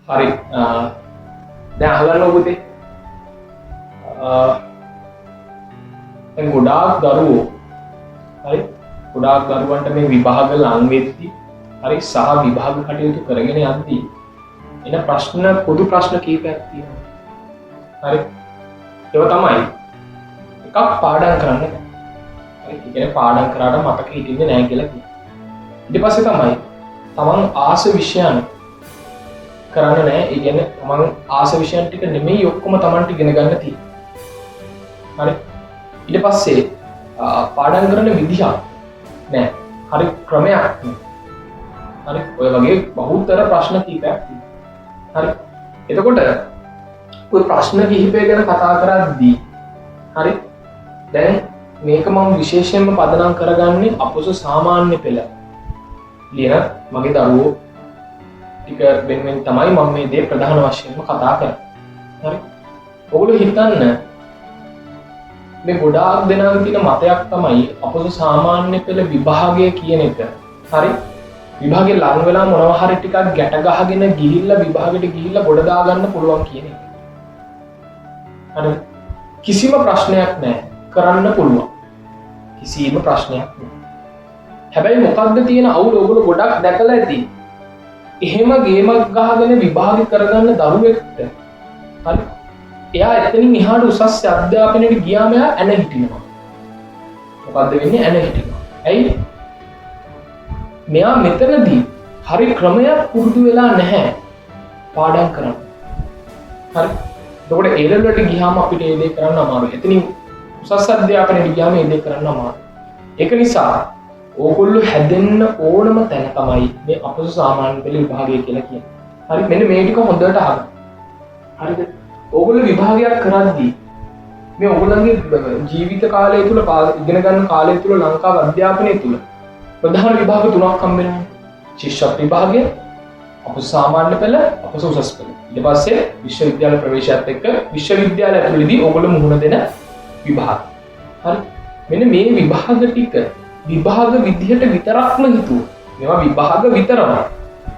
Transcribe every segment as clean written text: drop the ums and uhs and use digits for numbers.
හරි දැන් අහගන්න පුතේ දැන් ගොඩාක් දරුවෝ හරි ගොඩාක් දරුවන්ට මේ විභාග ලං වෙද්දී හරි සහ විභාග කටයුතු කරගෙන යද්දී එන ප්‍රශ්න පොදු ප්‍රශ්න කීපයක් තියෙනවා හරි ඒක තමයි එකක් පාඩම් කරන්න හරි ඒ කියන්නේ පාඩම් කරාට මතක හිටින්නේ නැහැ කියලා කියනවා ඊට පස්සේ තමයි තමන් ආස විෂයන් කරන්න නෑ ඒ කියන්නේ තමන් ආස විෂයන් ටික නෙමෙයි ඔක්කොම තමන්ට ඉගෙන ගන්න තියෙන්නේ හරි ඊට පස්සේ පාඩම් කරන විදිහක් නෑ හරි ක්‍රමයක් නෑ හරි ඔය වගේ බහුතර ප්‍රශ්න කීපයක් තියෙනවා හරි එතකොට ඔය ප්‍රශ්න කිහිපය ගැන කතා කරද්දී හරි දැන් මේක මම විශේෂයෙන්ම පදනම් කරගන්නේ අපොස සාමාන්‍ය පෙළ ලියන මගේ දරුවෝ ටික වෙනුවෙන් තමයි මම මේ දේ ප්‍රධාන වශයෙන්ම කතා කරන්නේ හරි ඔයගොල්ලෝ හිතන්න මේ ගොඩාක් දෙනාගේ තියෙන මතයක් තමයි අපොස සාමාන්‍ය පෙළ විභාගය කියන එක හරි විභාගේ ලඟ වෙලා මොනවා හරි ටිකක් ගැට ගහගෙන ගිහිල්ලා විභාගෙට ගිහිල්ලා ගොඩ දා ගන්න පුළුවන් කියන එක හරි කිසිම ප්‍රශ්නයක් නැහැ කරන්න පුළුවන් කිසිම ප්‍රශ්නයක් නැහැ හැබැයි මොකක්ද තියෙන අවුල ඔයගොල්ලෝ ගොඩක් දැකලා ඇති එහෙම ගේමක් ගහගෙන විභාග කරගන්න දරුවෙක්ට හරි එයා එතනින් එහාට උසස් අධ්‍යාපනයට ගියාම එයා ඇන හිටිනවා මොකද්ද වෙන්නේ ඇන හිටිනවා ඇයි මෙයා මෙතනදී හරි ක්‍රමයක් පුරුදු වෙලා නැහැ පාඩම් කරන්න හරි එතකොට ඒ ලෙවල් වලට ගියාම අපිට ඒ දේ කරන්න අමාරුයි එතනින් උසස් අධ්‍යාපනයට ගියාම ඒ දේ කරන්න අමාරුයි ඒක නිසා ඕගොල්ලෝ හැදෙන්න ඕනම තැන තමයි මේ අපොස සාමාන්‍ය පෙළ විභාගය කියලා කියන්නේ. හරි මෙන්න මේ ටික හොඳට අහගන්න. හරිද? ඕගොල්ලෝ විභාගයක් කරද්දී මේ ඕගොල්ලන්ගේ ජීවිත කාලය තුල ඉගෙන ගන්න කාලය තුල ලංකාව අධ්‍යාපනය තුල ප්‍රධාන විභාග තුනක් හම්බ වෙනවා. ශිෂ්‍යත්ව විභාගය, අපොස සාමාන්‍ය පෙළ, අපොස උසස් පෙළ. ඊට පස්සේ විශ්වවිද්‍යාල ප්‍රවේශයත් එක්ක විශ්වවිද්‍යාල ඇතුළේදී ඕගොල්ලෝ මුහුණ දෙන විභාග. හරි? මෙන්න මේ විභාග ටික විභාග විදිහට විතරක්ම හිතුවා. මේවා විභාග විතරමයි.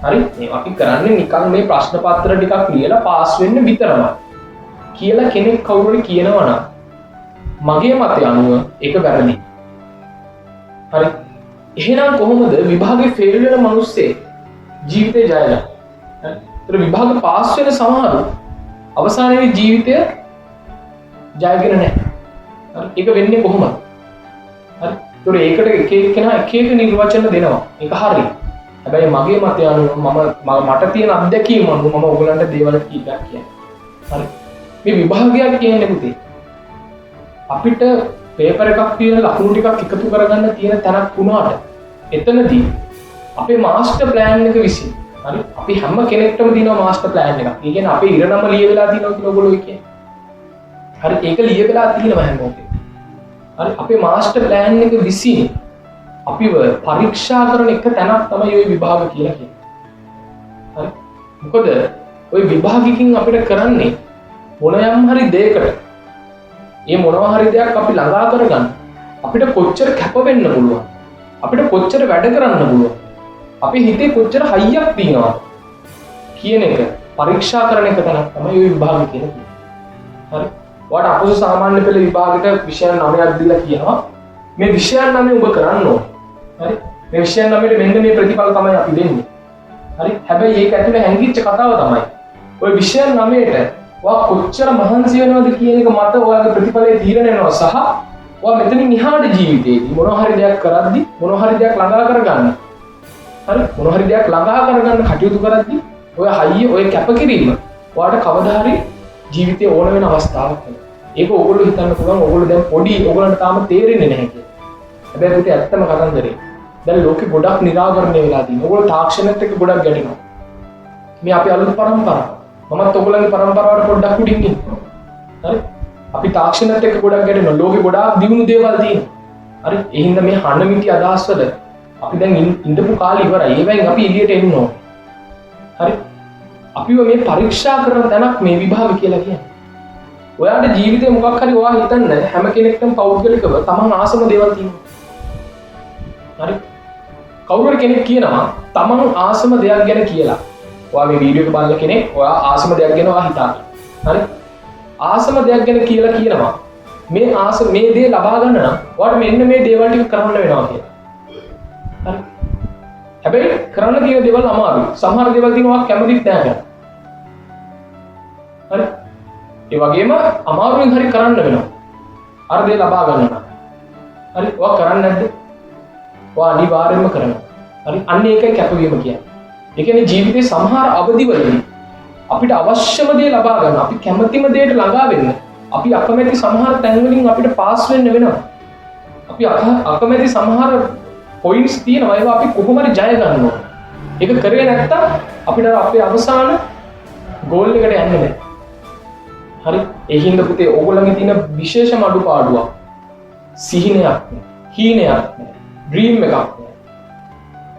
හරි? මේවා අපි කරන්නේ නිකන් මේ ප්‍රශ්න පත්‍ර ටිකක් ලියලා පාස් වෙන්න විතරමයි. කියලා කෙනෙක් කවුරු හරි කියනවා නම් මගේ මතය අනුව ඒක වැරදි. හරි? එහෙනම් කොහොමද විභාගේ ෆේල් වෙන මිනිස්සේ ජීවිතේ ජය ගන්නේ? හරි? ඒතර විභාග පාස් වෙන සමහරු අවසානයේ ජීවිතය ජයගෙන නැහැ. හරි? ඒක වෙන්නේ කොහොමද? හරි? ඒකට එක එක්කෙනා එක එක නිර්වචන දෙනවා. ඒක හරි. හැබැයි මගේ මතය අනුව මට තියෙන අත්දැකීම අනුව මම ඔයගලන්ට දේවල් කීපයක් කියන්නේ. හරි. මේ විභාගයක් කියන්නේ පුතේ. අපිට පේපර් එකක් තියෙන ලකුණු ටිකක් එකතු කරගන්න තියෙන තැනක් වුණාට එතනදී අපේ මාස්ටර් ප්ලෑන් එක විසින් හරි අපි හැම කෙනෙක්ටම තියෙනවා මාස්ටර් ප්ලෑන් එකක්. ඒ කියන්නේ අපේ ඉරණම ලියවිලා තියෙනවා කියලා ඔයගොල්ලෝ කියන්නේ. හරි ඒක ලියවිලා තියෙනවා හැමෝටම. හරි අපේ මාස්ටර් ප්ලෑන් එක විසින් අපිව පරීක්ෂා කරන එක තැනක් තමයි ওই විභාග කියලා කියන්නේ. හරි මොකද ওই විභාගිකින් අපිට කරන්නේ මොනයම් හරි දෙයකට මේ මොනවා හරි දෙයක් අපි ළඟා කරගන්න අපිට කොච්චර කැප වෙන්න පුළුවන් අපිට කොච්චර වැඩ කරන්න පුළුවන් අපේ හිතේ කොච්චර හයියක් තියෙනවද කියන එක පරීක්ෂා කරන එක තැනක් තමයි ওই විභාග කියන්නේ. හරි ඔයාට අපොස සාමාන්‍ය පෙළ විභාගෙට විෂයන් 9ක් දීලා කියනවා මේ විෂයන් 9 ඔබ කරන්න ඕන. හරි මේ විෂයන් 9ට මෙන්න මේ ප්‍රතිඵල තමයි අපි දෙන්නේ. හරි හැබැයි ඒක ඇතුලේ හැංගිච්ච කතාව තමයි ඔය විෂයන් 9ට ඔයා කොච්චර මහන්සි වෙනවද කියන එක මත ඔයාගේ ප්‍රතිඵලය තීරණය වෙනවා සහ ඔයා මෙතනින් එහාට ජීවිතේදී මොනවා හරි දෙයක් කරද්දී මොනවා හරි දෙයක් ළඟා කරගන්න. හරි මොනවා හරි දෙයක් ළඟා කරගන්න කටයුතු කරද්දී ඔය හයිය ඔය කැපකිරීම ඔයාට කවදා හරි ජීවිතේ ඕන වෙන අවස්ථාවක් වෙනවා. ඒක ඕගොල්ලෝ හිතන්න පුළුවන් ඕගොල්ලෝ දැන් පොඩි ඕගොල්ලන්ට තාම තේරෙන්නේ නැහැ කියලා. හැබැයි පුතේ ඇත්තම කතන්දරේ. දැන් ලෝකේ ගොඩක් නිරාවරණය වෙලා තියෙනවා. ඕගොල්ලෝ තාක්ෂණයත් එක්ක ගොඩක් ගැටෙනවා. මේ අපේ අලුත් පරම්පරාව. මමත් ඕගොල්ලන්ගේ පරම්පරාවට පොඩ්ඩක් උඩින් ඉන්නවා. හරි? අපි තාක්ෂණයත් එක්ක ගොඩක් ගැටෙනවා. ලෝකේ ගොඩාක් දියුණු දේවල් තියෙනවා. හරි? ඒ හින්දා මේ හඬමිටි අදහස්වල අපි දැන් ඉඳපු කාලේ ඉවරයි. ඒවෙන් අපි එළියට එන්න ඕන. හරි? අපිව මේ පරීක්ෂා කරන තැනක් මේ විභාග කියලා කියන්නේ. ඔයාගේ ජීවිතේ මොකක් හරි ඔයා හිතන්න හැම කෙනෙක්ටම පෞද්ගලිකව තමන් ආසම දේවල් තියෙනවා. හරි? කවුරු හරි කෙනෙක් කියනවා තමන් ආසම දෙයක් ගැන කියලා. ඔයා මේ වීඩියෝ එක බලන කෙනෙක් ඔයා ආසම දෙයක් ගැන ඔයා හිතන්න. හරි? ආසම දෙයක් ගැන කියලා කියනවා. මේ දේ ලබා ගන්න නම් ඔයාට මෙන්න මේ දේවල් ටික කරන්න වෙනවා කියලා. හරි? හැබැයි කරන්න තියෙන දේවල් අමාරුයි. සමහර දේවල් තියෙනවා ඔයා කැමතිත් නැහැ කරන්න. හරි? ඒ වගේම අමාරුවෙන් හරි කරන්න වෙනවා. අර දේ ලබා ගන්න නම්. හරි? ඔයා කරන්නේ නැද්ද? ඔයා අනිවාර්යයෙන්ම කරනවා. හරි? අන්න ඒකයි කැපවීම කියන්නේ. ඒ කියන්නේ ජීවිතේ සමහර අවදිවලදී අපිට අවශ්‍යම දේ ලබා ගන්න, අපි කැමතිම දේට ළඟා වෙන්න, අපි අකමැති සමහර තැන් වලින් අපිට පාස් වෙන්න වෙනවා. අපි අකමැති සමහර පොයින්ට්ස් තියෙනවා. ඒවා අපි කොහොම හරි ජය ගන්න ඕන. ඒක කරේ නැත්තම් අපිට අපේ අවසාන ගෝල් එකට යන්න බෑ. හරි? ඒ හින්දා පුතේ ඕගොල්ලන්ගේ තියෙන විශේෂම අඩුපාඩුවක් සිහිනයක්, හීනයක්, ඩ්‍රීම් එකක්.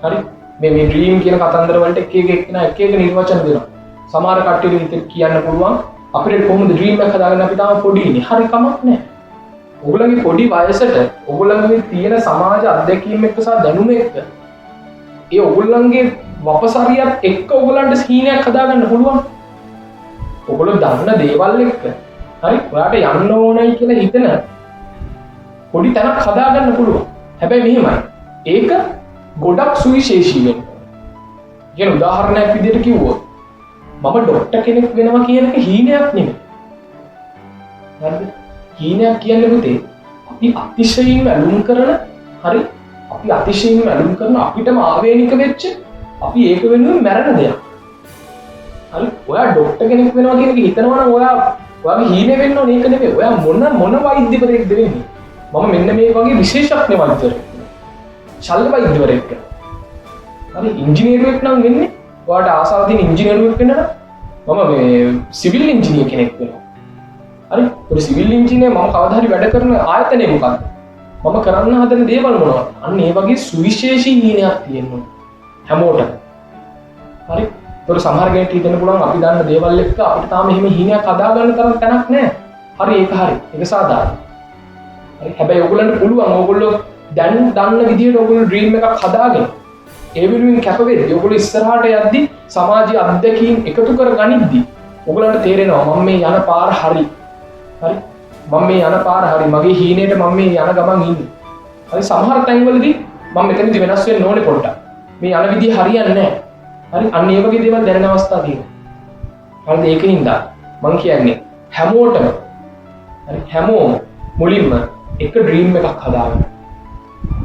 හරි? මේ ඩ්‍රීම් කියන කතන්දර වලට එක නිර්වචන දෙනවා. සමහර කට්ටියට හිතේ කියන්න පුළුවන් අපිට කොහොමද ඩ්‍රීම් එකක් හදාගන්න අපි තාම පොඩි ඉන්නේ. හරි කමක් නැහැ. ඔයගොල්ලන්ගේ පොඩි වයසට ඔයගොල්ලන්ගේ තියෙන සමාජ අත්දැකීම් එක්ක සහ දැනුම එක්ක ඒ ඔයගොල්ලන්ගේ වපසරියත් එක්ක ඔයගොල්ලන්ට හීනයක් හදාගන්න පුළුවන්. ඔයගොල්ලෝ දන්න දේවල් එක්ක හරි ඔයාට යන්න ඕනයි කියලා හිතන පොඩි තැනක් හදාගන්න පුළුවන්. හැබැයි මෙහෙමයි. ඒක ගොඩක් සුවිශේෂී වෙන්න. කියන උදාහරණයක් විදිහට කිව්වොත් මම ඩොක්ටර් කෙනෙක් වෙනවා කියන එක හීනයක් නෙමෙයි. හරිද? හීනයක් කියන්නේ පුතේ අපි අතිශයින්ම ඇලුම් කරන හරි අපි අතිශයින්ම ඇලුම් කරන අපිටම ආවේනික වෙච්ච අපි ඒක වෙනුවෙන් මැරෙන දෙයක්. හරි? ඔයා ඩොක්ටර් කෙනෙක් වෙනවා කියන එක හිතනවා නම් ඔයාගේ හීනේ වෙන්න ඕනේ ඒක නෙමෙයි. ඔයා මොන වෛද්‍යවරයෙක්ද වෙන්නේ? මම මෙන්න මේ වගේ විශේෂඥ වෛද්‍යවරයෙක්. ශල්‍ය වෛද්‍යවරයෙක්. හරි ඉංජිනේරුවෙක් නම් වෙන්නේ ඔයාට ආසාව තියෙන ඉංජිනේරුවෙක් වෙන්න නම් මම මේ සිවිල් ඉංජිනේර කෙනෙක් වෙනවා. හරි? ඒ සිවිල් ඉංජිනේර මම කවදා හරි වැඩ කරන ආයතනය මොකක්ද? මම කරන්න හදන දේවල් මොනවද? අන්න ඒ වගේ සුවිශේෂී හීනයක් තියෙනවා හැමෝටම. හරි? ඒතකොට සමහර කෙනෙක් හිතන්න පුළුවන් අපි දන්න දේවල් එක්ක අපිට තාම එහෙම හීනයක් හදාගන්න තරම් තැනක් නැහැ. හරි ඒක හරි. ඒක සාධාරණයි. හරි? හැබැයි ඔයගොල්ලන්ට පුළුවන් ඔයගොල්ලෝ දැන් දන්න විදිහට ඔයගොල්ලෝ ඩ්‍රීම් එකක් හදාගෙන ඒ වෙනුවෙන් කැප වෙද්දී ඔයගොල්ලෝ ඉස්සරහට යද්දී සමාජීය අත්දැකීම් එකතු කර ගනිද්දී ඔයගොල්ලන්ට තේරෙනවා මම මේ යන පාර හරි. හරි? මම මේ යන පාර හරි. මගේ හීනේට මම මේ යන ගමන් ඉන්නේ. හරි සමහර තැන්වලදී මම මෙතනදී වෙනස් වෙන්න ඕනේ පොඩ්ඩක්. මේ යන විදිහ හරියන්නේ නැහැ. හරි? අන්න ඒ වගේ දේවල් දැනෙන අවස්ථා තියෙනවා. හරිද? ඒකින්ද මම කියන්නේ හැමෝටම හරි හැමෝම මුලින්ම එක ඩ්‍රීම් එකක් හදාගන්න.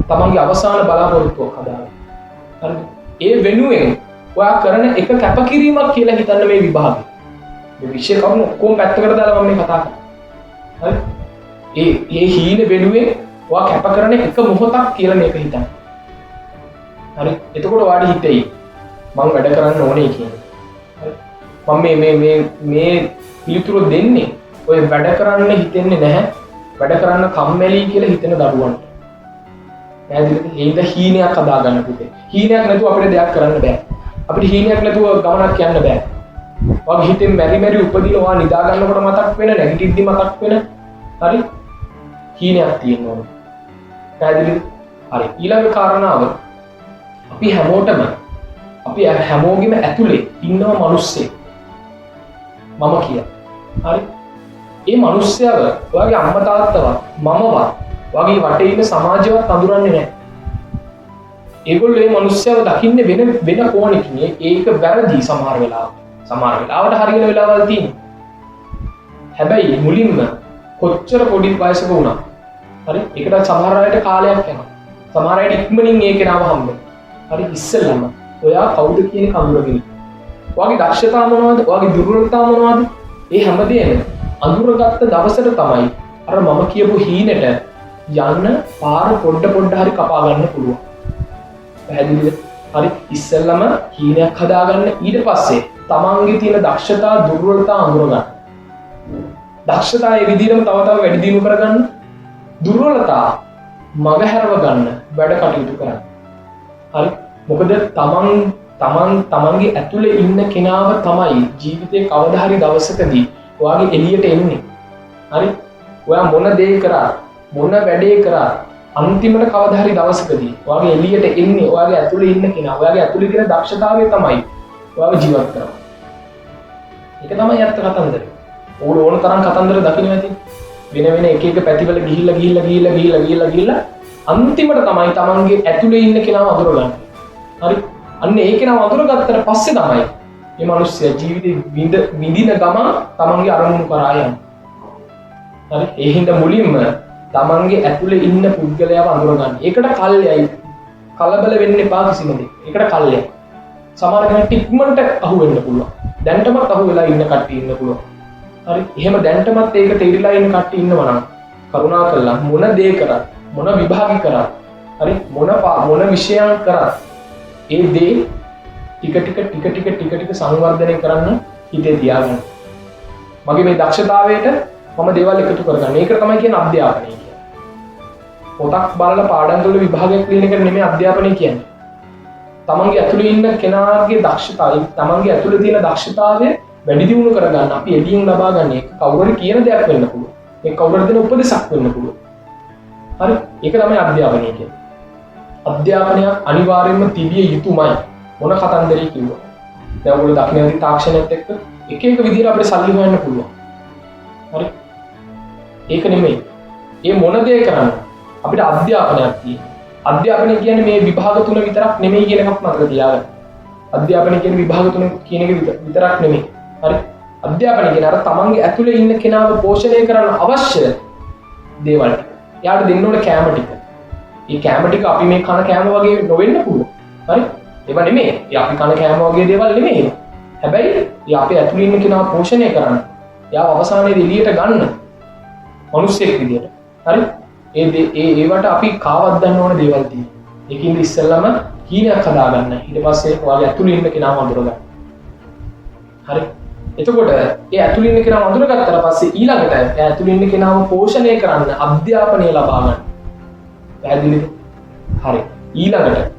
තමන්ගේ අවසාන බලාපොරොත්තුවක් හදාගන්න. හරිද? ඒ වෙනුවෙන් ඔයා කරන එක කැපකිරීමක් කියලා හිතන්න මේ විභාගය. මේ විෂය කවුරු ඔක්කොම පැත්තකට දාලා මම මේ කතා කරන්නේ. හරි? ඒ හීන වෙනුවෙන් ඔයා කැප කරන එක මොහොතක් කියලා මේක හිතන්න. හරි? එතකොට ඔයාට හිතෙයි මම වැඩ කරන්න ඕනේ කියන්නේ. හරි? මම මේ පිළිතුරු දෙන්නේ ඔය වැඩ කරන්න හිතෙන්නේ නැහැ. වැඩ කරන්න කම්මැලි කියලා හිතෙන දරුවන්ට. පැහැදිලිද? ඒද හීනයක් හදාගන්න පුතේ. හීනයක් නැතුව අපිට දෙයක් කරන්න බෑ. අපිට හීනයක් නැතුව ගමනක් යන්න බෑ. ඔයාගේ හිතෙන් මෙරි උපදින ඔයා නිදා ගන්නකොට මතක් වෙන නැගිටිද්දි මතක් වෙන හරි හීනයක් තියෙනවා. පැහැදිලිද? හරි. ඊළඟ කාරණාව අපි හැමෝගෙම ඇතුලේ ඉන්නවා මිනිස්සෙක්. මම කිය. හරි? ඒ මිනිස්සයව ඔයාගේ අම්මා තාත්තවත් මමවත් වගේ වටේ ඉන්න සමාජයවත් අඳුරන්නේ නැහැ. ඒගොල්ලෝ මේ මිනිස්සයව දකින්නේ වෙන කෝණකින්. ඒක වැරදි සමහර වෙලාවට. සමහර වෙලාවට හරියන වෙලාවල් තියෙනවා. හැබැයි මුලින්ම කොච්චර පොඩි වයසක වුණා. හරි? ඒකට සමහර අයට කාලයක් යනවා. සමහර අයට ඉක්මනින් ඒ කෙනාව හම්බ වෙනවා. හරි ඉස්සෙල්ලාම ඔයා කවුද කියන කඳුරගෙන. ඔයාගේ දක්ෂතා මොනවද? ඔයාගේ දුර්වලතා මොනවද? ඒ හැමදේම අඳුරගත්ත දවසට තමයි අර මම කියපු හීනෙට යන්න පාර පොඩ හරි කපා ගන්න පුළුවන්. පැහැදිලිද? හරි ඉස්සෙල්ලම හීනයක් හදාගන්න ඊට පස්සේ තමන්ගේ තියෙන දක්ෂතා දුර්වලතා අඳුරගන්න. දක්ෂතා ඒ විදිහටම තව වැඩි දියුණු කරගන්න. දුර්වලතා මගහැරව ගන්න වැඩ කටයුතු කරන්න. හරි? මොකද තමන්ගේ ඇතුලේ ඉන්න කෙනාව තමයි ජීවිතේ කවදා හරි දවසකදී ඔයාගේ එළියට එන්නේ. හරි? ඔයා මොන දේ කරා මොන වැඩේ කරා අන්තිමට කවදා හරි දවසකදී ඔයාගේ එළියට එන්නේ ඔයාගේ ඇතුලේ ඉන්න කෙනා. ඔයාගේ ඇතුලේ තියෙන දක්ෂතාවය තමයි ඔයාව ජීවත් කරනවා. ඒක තමයි ඇත්ත කතන්දරය. ඕගොල්ලෝ ඕන තරම් කතන්දර දකින්න ඇති. වෙන වෙන එක එක පැතිවල ගිහිල්ලා අන්තිමට තමයි තමන්ගේ ඇතුලේ ඉන්න කෙනාව අඳුරගන්නේ. හරි? අන්න ඒ කෙනාව අඳුරගත්තට පස්සේ තමයි මේ මිනිස්සයා ජීවිතේ විඳින ගමන තමන්ගේ අරමුණු කරා යන්නේ. හරි? ඒ හින්දා මුලින්ම තමන්ගේ ඇතුලේ ඉන්න පුද්ගලයාව අඳුරගන්න. ඒකට කල්යයි. කලබල වෙන්න එපා කිසිම දෙයක්. ඒකට කල්යයි. සමහර කෙනෙක් ටික්මන්ට අහු වෙන්න පුළුවන්. දැන්ටමත් අහු වෙලා ඉන්න කට්ටිය ඉන්න පුළුවන්. හරි? එහෙම දැන්ටමත් ඒක තේරිලා ඉන්න කට්ටිය ඉන්නවා නම් කරුණා කළා මොන දේ කරා මොන විභාගි කරා හරි මොන විෂයන් කරා ඒ දේ ටික ටික සංවර්ධනය කරන්න හිතේ තියාගන්න. මගේ මේ දක්ෂතාවයට මම දේවල් එකතු කරගන්න. මේක තමයි කියන අධ්‍යාපනය කියන්නේ. පොතක් බලලා පාඩම් කරලා විභාගයක් ලියන එක නෙමෙයි අධ්‍යාපනය කියන්නේ. තමන්ගේ ඇතුලේ ඉන්න කෙනාගේ දක්ෂතාවය, තමන්ගේ ඇතුලේ තියෙන දක්ෂතාවය වැඩි දියුණු කරගන්න අපි එළියෙන් ලබා ගන්න එක කවුරුහරි කියන දෙයක් වෙන්න පුළුවන්. ඒ කවුරුහරි දෙන උපදෙසක් වෙන්න පුළුවන්. හරි? ඒක තමයි අධ්‍යාපනය කියන්නේ. අධ්‍යාපනය අනිවාර්යයෙන්ම තිබිය යුතුමයි. මොන කතන්දරේ කිව්වා. දැන් ඔයගොල්ලෝ දක්ෂිනාදී තාක්ෂණයත් එක්ක එක විදිහට අපිට සල්ලි හොයන්න පුළුවන්. හරි? ඒක නෙමෙයි. මේ මොන දේ කරන්න අපිට අධ්‍යාපනයක් තියෙනවා. අධ්‍යාපනය කියන්නේ මේ විභාග තුන විතරක් නෙමෙයි කියන එකක් මතක තියාගන්න. අධ්‍යාපනය කියන්නේ විභාග තුන කියන එක විතරක් නෙමෙයි. හරි? අධ්‍යාපනය කියන්නේ අර තමන්ගේ ඇතුලේ ඉන්න කෙනාව පෝෂණය කරන්න අවශ්‍ය දේවල් ටික. එයාට දෙන්න ඕන කැම ටික. මේ කැම ටික අපි මේ කන කැම වගේ නොවෙන්න පුළුවන්. හරි? ඒව නෙමෙයි. ඒ අපි කන කැම වගේ දේවල් නෙමෙයි. හැබැයි ඒ අපේ ඇතුලේ ඉන්න කෙනාව පෝෂණය කරන්න. එයාව අවසානයේදී එළියට ගන්න. මිනිස්සෙක් විදියට. හරි? ඒවට අපි කාවත් ගන්න ඕන දේවල් තියෙනවා. ඒකින්ද ඉස්සෙල්ලාම කීනයක් හදාගන්න. ඊට පස්සේ ඔයාගේ ඇතුලේ ඉන්න කෙනාව අඳුරගන්න. හරි? එතකොට ඒ ඇතුලේ ඉන්න කෙනාව අඳුරගත්තට පස්සේ ඊළඟට ඒ ඇතුලේ ඉන්න කෙනාව පෝෂණය කරන්න අධ්‍යාපනය ලබා ගන්න. පැහැදිලිද? හරි. ඊළඟට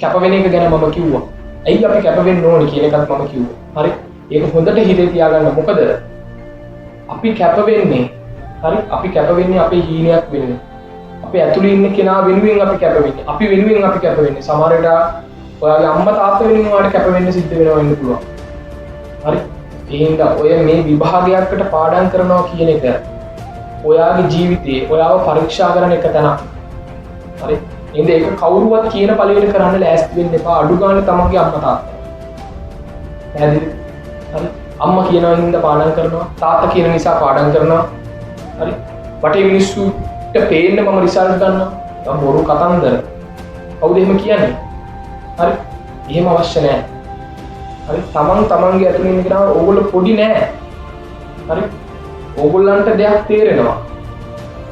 කැප වෙන එක ගැන මම කිව්වා. ඇයි අපි කැප වෙන්න ඕනේ කියන එකත් මම කිව්වා. හරි? ඒක හොඳට හිතේ තියාගන්න. මොකද අපි කැප වෙන්නේ හරි? අපි කැප වෙන්නේ අපේ හීනයක් වෙන්නේ. අපේ ඇතුලේ ඉන්න කෙනා වෙනුවෙන් අපි කැප වෙන්නේ. අපි වෙනුවෙන් අපි කැප වෙන්නේ. සමහර වෙලාවට ඔයාගේ අම්මා තාත්තා වෙනුවෙන් ඔයාලට කැප වෙන්න සිද්ධ වෙනවා වෙන්න පුළුවන්. හරි? එහෙනම් ඔය මේ විභාගයකට පාඩම් කරනවා කියන එක ඔයාගේ ජීවිතේ ඔයාව පරීක්ෂා කරන එක තැනක්. හරි? එහෙනම් ඒක කවුරුවත් කියන පළවෙනි කරන්න ලෑස්ති වෙන්න එපා. අඩු ගන්න තමන්ගේ අම්මා තාත්තා. පැහැදිලිද? හරි? අම්මා කියනවා හින්දා පාඩම් කරනවා. තාත්තා කියන නිසා පාඩම් කරනවා. හරි? වටේ මිනිස්සුන්ට පේන්න මම රිසල්ට් ගන්නවා. ඒක බොරු කතන්දර. කවුද එහෙම කියන්නේ? හරි? එහෙම අවශ්‍ය නැහැ. හරි? තමන්ගේ ඇතුලේ ඉන්න කෙනා ඕගොල්ලෝ පොඩි නෑ. හරි? ඕගොල්ලන්ට දෙයක් තේරෙනවා.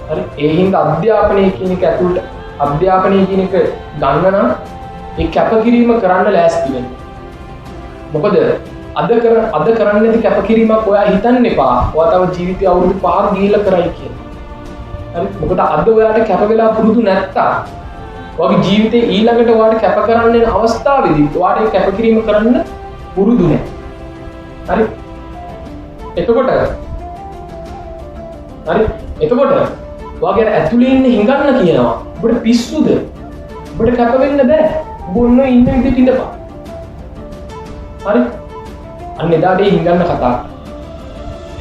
හරි? ඒ හින්දා අධ්‍යාපනය කියන එක ඇතුළට අධ්‍යාපනය කියන එක ගන්න නම් ඒ කැපකිරීම කරන්න ලෑස්ති වෙන්න. මොකද අද කරන්න නැති කැපකිරීමක් ඔයා හිතන්න එපා. ඔයා තව ජීවිතය අවුරුදු 5ක් ගිහිල්ලා කරයි කියලා. හරි? මොකද අද ඔයාට කැප වෙලා පුරුදු නැත්තම් ඔයාගේ ජීවිතේ ඊළඟට ඔයාට කැප කරන්න යන අවස්ථාවේදී ඔයාට ඒ කැපකිරීම කරන්න පුරුදු නැහැ. හරි? එතකොට ඔයාගේ ඇතුලේ ඉන්න හිඟන්න කියනවා. ඔබට පිස්සුද? ඔබට කැප වෙන්න බෑ. ඔබ ඔන්න ඉන්න විදිහට ඉඳපන්. හරි? අන්න එදාට ඒ හිඟන්න කතා.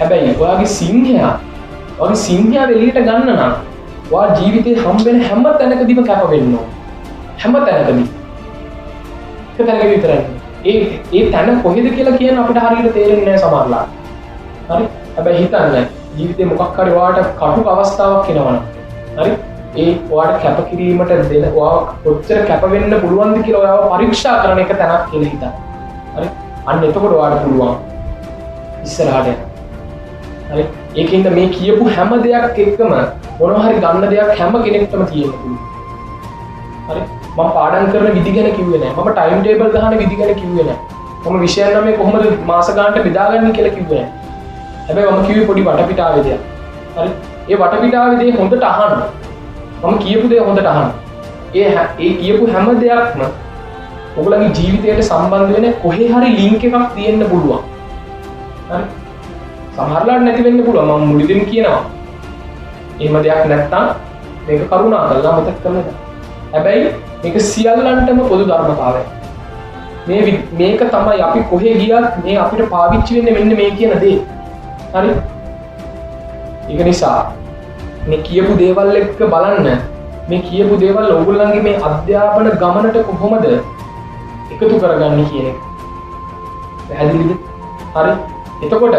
හැබැයි ඔයාගේ සිංහයා එළියට ගන්න නම් ඔයා ජීවිතේ හම්බෙන හැම තැනකදීම කැප වෙන්න ඕන. හැම තැනකදී. එක තැනක විතරයි. ඒ තැන කොහෙද කියලා කියන අපිට හරියට තේරෙන්නේ නැහැ සමහරවිට. හරි? හැබැයි හිතන්න ජීවිතේ මොකක් හරි ඔයාට කටුක අවස්ථාවක් එනවනම් හරි? ඒ ඔයාට කැපකිරීමට දෙන ඔයා කොච්චර කැප වෙන්න පුළුවන්ද කියලා ඔයාව පරීක්ෂා කරන එක තැනක් කියලා හිතන්න. හරි? අන්න එතකොට ඔයාට පුළුවන් ඉස්සරහට යන්න. හරි? ඒකින්ද මේ කියපු හැම දෙයක් එක්කම මොනවා හරි ගන්න දෙයක් හැම කෙනෙක්ටම තියෙන්න පුළුවන්. හරි? මම පාඩම් කරන විදි ගැන කිව්වේ නැහැ. මම ටයිම් ටේබල් ගහන විදි ගැන කිව්වේ නැහැ. මම විෂයන් නම් මේ කොහොමද මාස ගන්නට බෙදාගන්නේ කියලා කිව්වේ නැහැ. හැබැයි මම කිව්වේ පොඩි වටපිටාවේ දෙයක්. හරි? ඒ වටපිටාවේ දේ හොඳට අහන්න. මම කියපු දේ හොඳට අහන්න. ඒ කියපු හැම දෙයක්ම ඔයගොල්ලන්ගේ ජීවිතයට සම්බන්ධ වෙන කොහේ හරි ලින්ක් එකක් තියෙන්න පුළුවන්. හරි? සමහරවිට නැති වෙන්න පුළුවන්. මම මුලින්ම කියනවා. එහෙම දෙයක් නැත්තම් මේක කරුණා කරලා මතක් කරගන්න. හැබැයි මේක සියල්ලන්ටම පොදු ධර්මතාවයක්. මේක තමයි අපි කොහේ ගියත් මේ අපිට පාවිච්චි වෙන්නේ මෙන්න මේ කියන දේ. හරි? ඒක නිසා මේ කියපු දේවල් එක්ක බලන්න මේ කියපු දේවල් ඔයගොල්ලන්ගේ මේ අධ්‍යාපන ගමනට කොහොමද එකතු කරගන්නේ කියන එක. පැහැදිලිද? හරි? එතකොට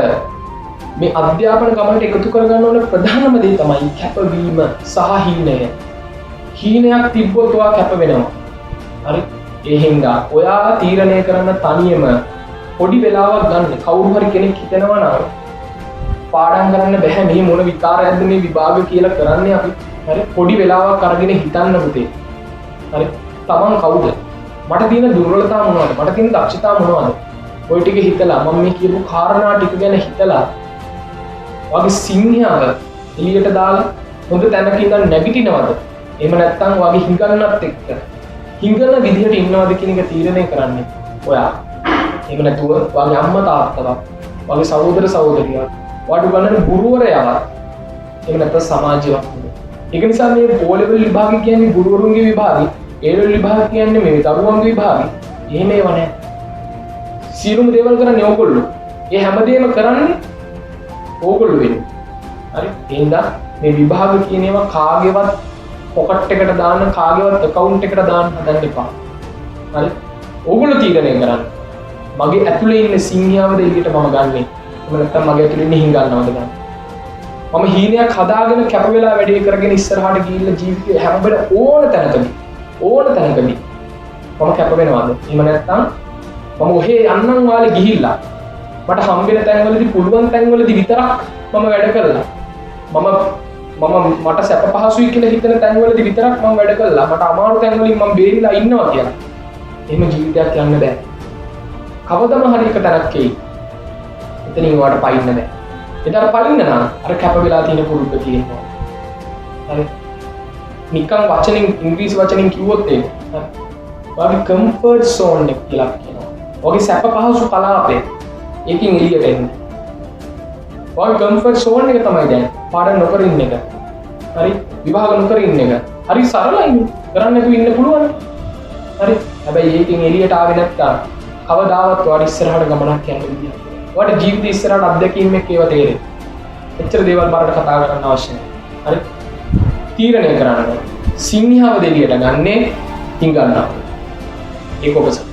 මේ අධ්‍යාපන ගමනට එකතු කරගන්න ඕන ප්‍රධානම දේ තමයි කැපවීම සහ හීනය. හීනයක් තිබ්බොත් ඔයා කැප වෙනවා. හරි? ඒ හින්දා ඔයා තීරණය කරන්න තනියම පොඩි වෙලාවක් ගන්න. කවුරු හරි කෙනෙක් හිතනවා නම් පාඩම් කරන්න බැහැ මේ මොන විකාරයක්ද මේ විභාග කියලා කරන්නේ අපි. හරි? පොඩි වෙලාවක් අරගෙන හිතන්න පුතේ. හරි? තමන් කවුද? මට තියෙන දුර්වලතා මොනවද? මට තියෙන දක්ෂතා මොනවද? ඔය ටික හිතලා මම මේ කියපු කාරණා ටික ගැන හිතලා වගේ සිංහයාව එළියට දාලා හොඳ තැනක ඉඳන් නැගිටිනවද? එහෙම නැත්නම් වගේ හිඟන්නත් එක්ක හිඟන විදිහට ඉන්නවද කියන එක තීරණය කරන්නේ ඔයා. එහෙම නැතුව වගේ අම්මා තාත්තලා වගේ සහෝදර සහෝදරියන් වඩු ගන්නන ගුරුවරයාවත් එහෙම නැත්නම් සමාජයක්. ඒක නිසා මේ O level විභාගය කියන්නේ ගුරුවරුන්ගේ විභාගය, A level විභාගය කියන්නේ මේ දරුවන්ගේ විභාගය. එහෙම ඒවා නැහැ. සියලුම දේවල් කරන්නේ ඕගොල්ලෝ. ඒ හැමදේම කරන්නේ ඕගොල්ලෝ වෙන්නේ. හරි? එහෙනම් මේ විභාග කියන ඒවා කාගේවත් පොකට් එකට දාන්න, කාගේවත් account එකට දාන්න හදන්න එපා. හරි? ඕගොල්ලෝ තීරණය කරන්න. මගේ ඇතුලේ ඉන්න සිංහයාවද එළියට මම ගන්නෙ. එහෙම නැත්නම් මගේ ඇතුලේ ඉන්න හිඟන්නවද ගන්න. මම හීනයක් හදාගෙන කැප වෙලා වැඩේ කරගෙන ඉස්සරහට ගිහිල්ලා ජීවිතේ හැම වෙලේ ඕන තැනකදී මම කැප වෙනවද? එහෙම නැත්නම් මම ඔහේ යන්නම් වාලේ ගිහිල්ලා මට හම්බෙන තැන්වලදී පුළුවන් තැන්වලදී විතරක් මම වැඩ කළා. මට සැප පහසුයි කියලා හිතන තැන්වලදී විතරක් මම වැඩ කළා. මට අමාරු තැන්වලින් මම බේරිලා ඉන්නවා කියලා. එහෙම ජීවිතයක් යන්න බෑ. කවදම හරි එක තැනක් එයි. එතනින් වාට පයින්න බෑ. ඒතර පයින්න නම් අර කැප වෙලා තියෙන පුරුද්ද තියෙනවා. හරි. නිකන් වචනෙන් ඉංග්‍රීසි වචනෙන් කිව්වොත් ඒක. වාගේ කම්ෆර්ට් සෝන් එක කියලා කියනවා. ඔගේ සැප පහසු කලාපේ ඒකින් එළියට එන්නේ. ඔය කම්ෆර්ට් සෝන් එක තමයි දැන් පාඩම් නොකර ඉන්න එක. හරි? විභාග නොකර ඉන්න එක. හරි සරලයි. කරන්න නැතුව ඉන්න පුළුවන්. හරි? හැබැයි ඒකින් එළියට ආවේ නැත්තම් කවදාවත් ඔයාලා ඉස්සරහට ගමනක් යන්න විදියක් නෑ. ඔයාලට ජීවිතේ ඉස්සරහට අත්දැකීම් එක්ක ඒවා තේරෙන්නේ. එච්චර දේවල් බාරට කතා කරන්න අවශ්‍ය නැහැ. හරි? තීරණය කරන්න. සිංහව දෙවියට ගන්නේ හිඟන්නවා. ඒක ඔබ